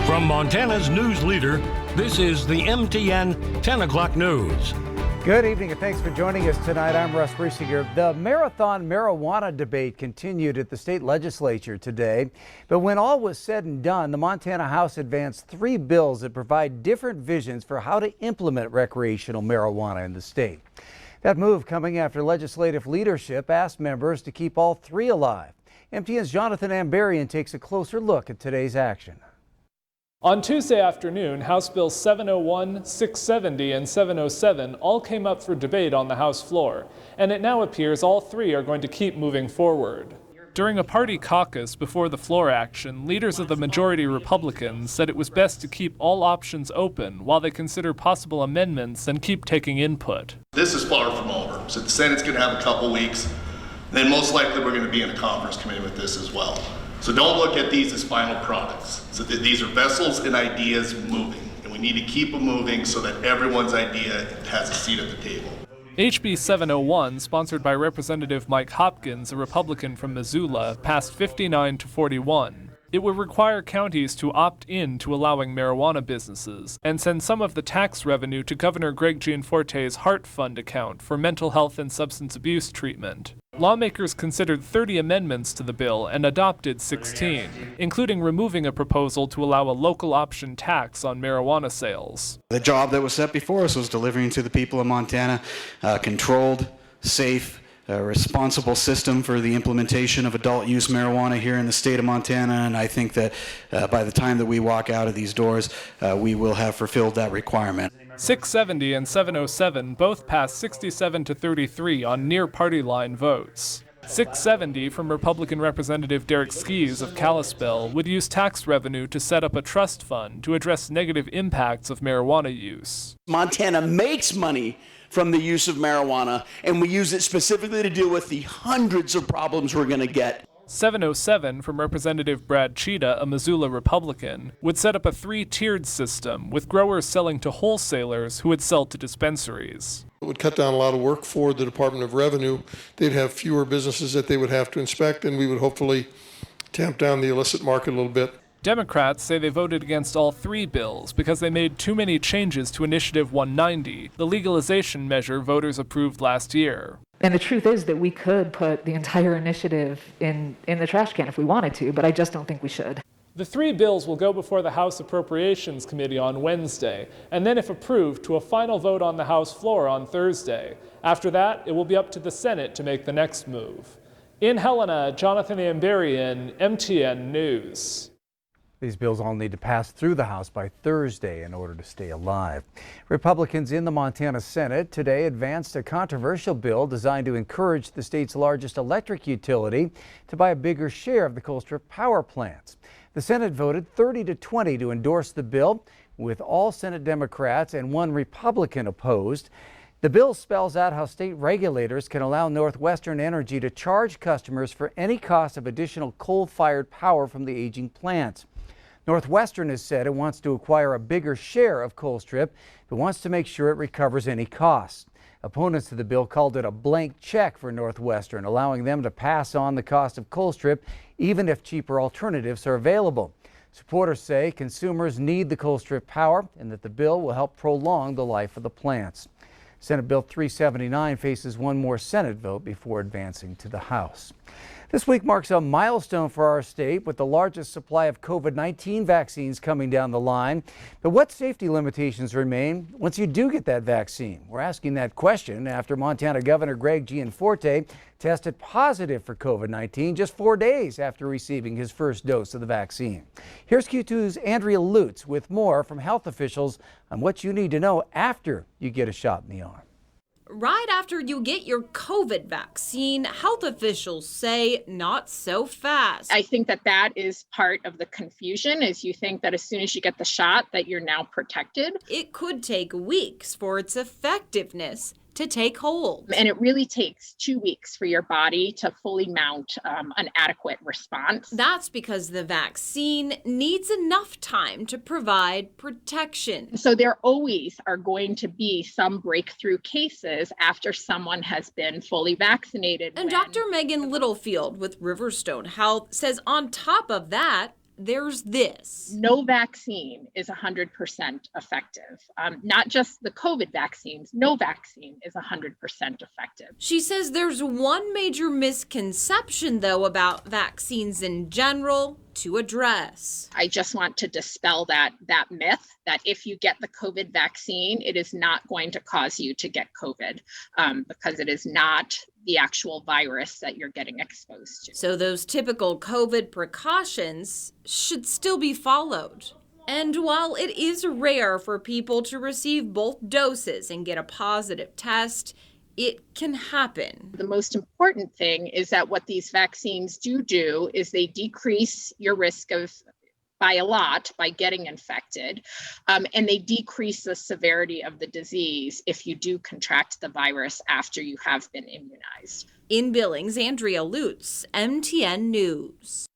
From Montana's news leader, this is the MTN 10 o'clock news. Good evening and thanks for joining us tonight. I'm Russ Riesinger. The marathon marijuana debate continued at the state legislature today. But when all was said and done, the Montana House advanced 3 bills that provide different visions for how to implement recreational marijuana in the state. That move coming after legislative leadership asked members to keep all 3 alive. MTN's Jonathan Ambarian takes a closer look at today's action. On Tuesday afternoon, House Bills 701, 670, and 707 all came up for debate on the House floor, and it now appears all 3 are going to keep moving forward. During a party caucus before the floor action, leaders of the majority Republicans said it was best to keep all options open while they consider possible amendments and keep taking input. This is far from over, so the Senate's going to have a couple weeks, then most likely we're going to be in a conference committee with this as well. So don't look at these as final products. So these are vessels and ideas moving, and we need to keep them moving so that everyone's idea has a seat at the table. HB 701, sponsored by Representative Mike Hopkins, a Republican from Missoula, passed 59 to 41. It would require counties to opt in to allowing marijuana businesses and send some of the tax revenue to Governor Greg Gianforte's Heart Fund account for mental health and substance abuse treatment. Lawmakers considered 30 amendments to the bill and adopted 16, including removing a proposal to allow a local option tax on marijuana sales. The job that was set before us was delivering to the people of Montana controlled, safe, responsible system for the implementation of adult use marijuana here in the state of Montana, and I think that by the time that we walk out of these doors, we will have fulfilled that requirement. 670 and 707 both passed 67 to 33 on near party line votes. 670 from Republican Representative Derek Skees of Kalispell would use tax revenue to set up a trust fund to address negative impacts of marijuana use. Montana makes money from the use of marijuana, and we use it specifically to deal with the hundreds of problems we're going to get. 707 from Representative Brad Cheetah, a Missoula Republican, would set up a 3-tiered system with growers selling to wholesalers who would sell to dispensaries. It would cut down a lot of work for the Department of Revenue. They'd have fewer businesses that they would have to inspect, and we would hopefully tamp down the illicit market a little bit. Democrats say they voted against all 3 bills because they made too many changes to Initiative 190, the legalization measure voters approved last year. And the truth is that we could put the entire initiative in the trash can if we wanted to, but I just don't think we should. The 3 bills will go before the House Appropriations Committee on Wednesday, and then if approved, to a final vote on the House floor on Thursday. After that, it will be up to the Senate to make the next move. In Helena, Jonathan Ambarian, MTN News. These bills all need to pass through the House by Thursday in order to stay alive. Republicans in the Montana Senate today advanced a controversial bill designed to encourage the state's largest electric utility to buy a bigger share of the Colstrip power plants. The Senate voted 30 to 20 to endorse the bill, with all Senate Democrats and 1 Republican opposed. The bill spells out how state regulators can allow Northwestern Energy to charge customers for any cost of additional coal-fired power from the aging plants. Northwestern has said it wants to acquire a bigger share of Colstrip, but wants to make sure it recovers any costs. Opponents to the bill called it a blank check for Northwestern, allowing them to pass on the cost of Colstrip even if cheaper alternatives are available. Supporters say consumers need the Colstrip power and that the bill will help prolong the life of the plants. Senate Bill 379 faces 1 more Senate vote before advancing to the House. This week marks a milestone for our state with the largest supply of COVID-19 vaccines coming down the line. But what safety limitations remain once you do get that vaccine? We're asking that question after Montana Governor Greg Gianforte tested positive for COVID-19 just 4 days after receiving his first dose of the vaccine. Here's Q2's Andrea Lutz with more from health officials on what you need to know after you get a shot in the arm. Right after you get your COVID vaccine, health officials say not so fast. I think that is part of the confusion, is you think that as soon as you get the shot that you're now protected. It could take weeks for its effectiveness to take hold. And it really takes 2 weeks for your body to fully mount an adequate response. That's because the vaccine needs enough time to provide protection. So there always are going to be some breakthrough cases after someone has been fully vaccinated. And Dr. Megan Littlefield with Riverstone Health says on top of that, there's this. No vaccine is 100% effective. Not just the COVID vaccines, no vaccine is 100% effective. She says there's one major misconception, though, about vaccines in general to address. I just want to dispel that myth that if you get the COVID vaccine, it is not going to cause you to get COVID, because it is not the actual virus that you're getting exposed to. So those typical COVID precautions should still be followed. And while it is rare for people to receive both doses and get a positive test, it can happen. The most important thing is that what these vaccines do is they decrease your risk of by a lot by getting infected, and they decrease the severity of the disease if you do contract the virus after you have been immunized. In Billings, Andrea Lutz, MTN News.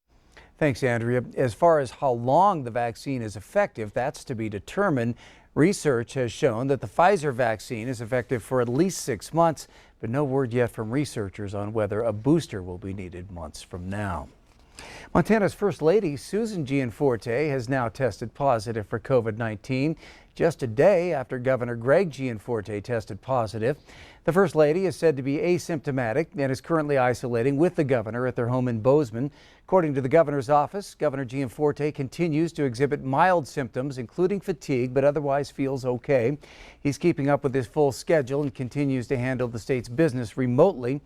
Thanks, Andrea. As far as how long the vaccine is effective, that's to be determined. Research has shown that the Pfizer vaccine is effective for at least 6 months, but no word yet from researchers on whether a booster will be needed months from now. Montana's First Lady, Susan Gianforte, has now tested positive for COVID-19 just a day after Governor Greg Gianforte tested positive. The First Lady is said to be asymptomatic and is currently isolating with the governor at their home in Bozeman. According to the governor's office, Governor Gianforte continues to exhibit mild symptoms, including fatigue, but otherwise feels okay. He's keeping up with his full schedule and continues to handle the state's business remotely.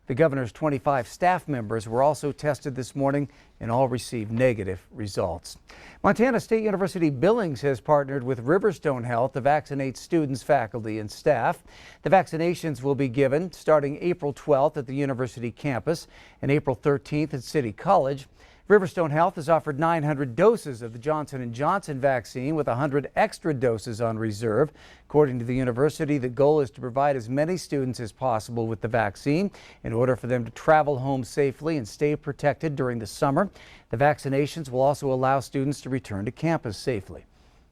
The governor's 25 staff members were also tested this morning and all received negative results. Montana State University Billings has partnered with Riverstone Health to vaccinate students, faculty, and staff. The vaccinations will be given starting April 12th at the university campus and April 13th at City College. Riverstone Health has offered 900 doses of the Johnson & Johnson vaccine with 100 extra doses on reserve. According to the university, the goal is to provide as many students as possible with the vaccine in order for them to travel home safely and stay protected during the summer. The vaccinations will also allow students to return to campus safely.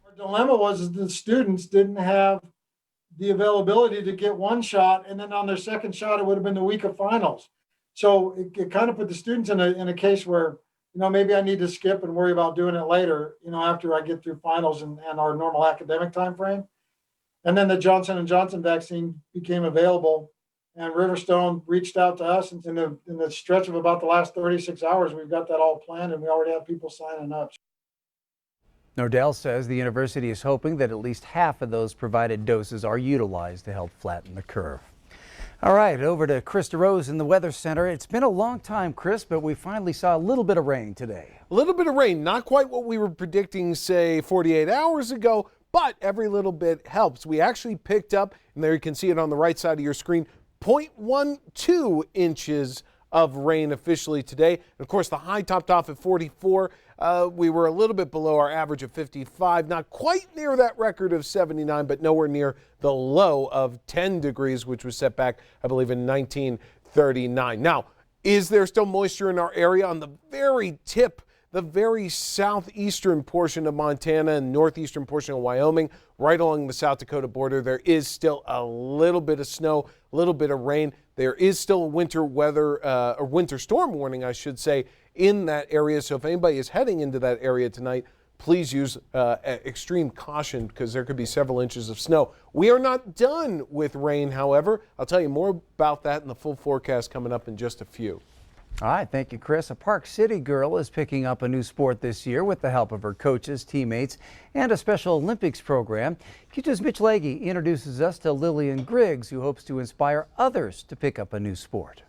Our dilemma was that the students didn't have the availability to get one shot, and then on their second shot, it would have been the week of finals. So it kind of put the students in a case where, maybe I need to skip and worry about doing it later, after I get through finals and our normal academic time frame. And then the Johnson & Johnson vaccine became available, and Riverstone reached out to us. And in the stretch of about the last 36 hours, we've got that all planned, and we already have people signing up. Nordell says the university is hoping that at least half of those provided doses are utilized to help flatten the curve. All right, over to Krista Rose in the Weather Center. It's been a long time, Chris, but we finally saw a little bit of rain today. A little bit of rain, not quite what we were predicting, say, 48 hours ago, but every little bit helps. We actually picked up, and there you can see it on the right side of your screen, 0.12 inches of rain officially today. And of course, the high topped off at 44. We were a little bit below our average of 55, not quite near that record of 79, but nowhere near the low of 10 degrees, which was set back, I believe, in 1939. Now, is there still moisture in our area on the very tip, the very southeastern portion of Montana and northeastern portion of Wyoming, right along the South Dakota border? There is still a little bit of snow, a little bit of rain. There is still a winter weather, or winter storm warning, I should say, in that area. So if anybody is heading into that area tonight, please use extreme caution because there could be several inches of snow. We are not done with rain, however. I'll tell you more about that in the full forecast coming up in just a few. All right, thank you, Chris. A Park City girl is picking up a new sport this year with the help of her coaches, teammates, and a Special Olympics program. Q2's Mitch Legge introduces us to Lillian Griggs, who hopes to inspire others to pick up a new sport.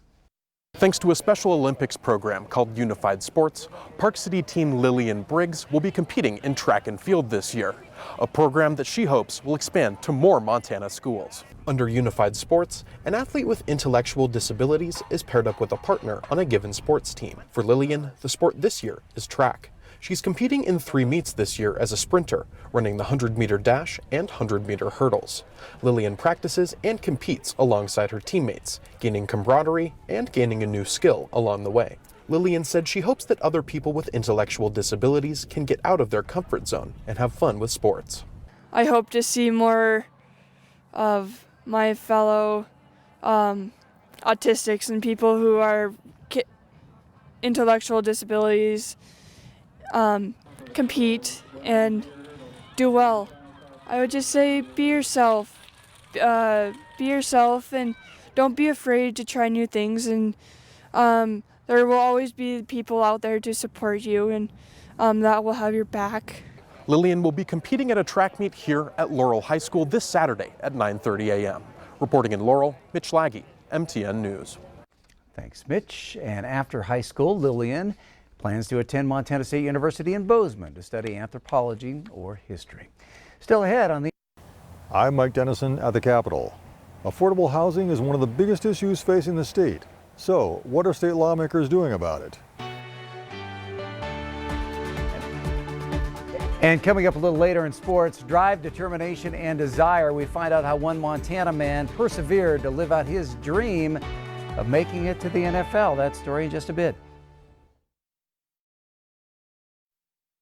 Thanks to a Special Olympics program called Unified Sports, Park City teen Lillian Briggs will be competing in track and field this year, a program that she hopes will expand to more Montana schools. Under Unified Sports, an athlete with intellectual disabilities is paired up with a partner on a given sports team. For Lillian, the sport this year is track. She's competing in 3 meets this year as a sprinter, running the 100-meter dash and 100-meter hurdles. Lillian practices and competes alongside her teammates, gaining camaraderie and gaining a new skill along the way. Lillian said she hopes that other people with intellectual disabilities can get out of their comfort zone and have fun with sports. I hope to see more of my fellow autistics and people who are intellectual disabilities compete and do well. I would just say be yourself. Be yourself and don't be afraid to try new things. And there will always be people out there to support you, and that will have your back. Lillian will be competing at a track meet here at Laurel High School this Saturday at 9:30 a.m. Reporting in Laurel, Mitch Laggy, MTN News. Thanks, Mitch. And after high school, Lillian plans to attend Montana State University in Bozeman to study anthropology or history. Still ahead on the... I'm Mike Dennison at the Capitol. Affordable housing is one of the biggest issues facing the state. So, what are state lawmakers doing about it? And coming up a little later in sports, drive, determination, and desire. We find out how one Montana man persevered to live out his dream of making it to the NFL. That story in just a bit.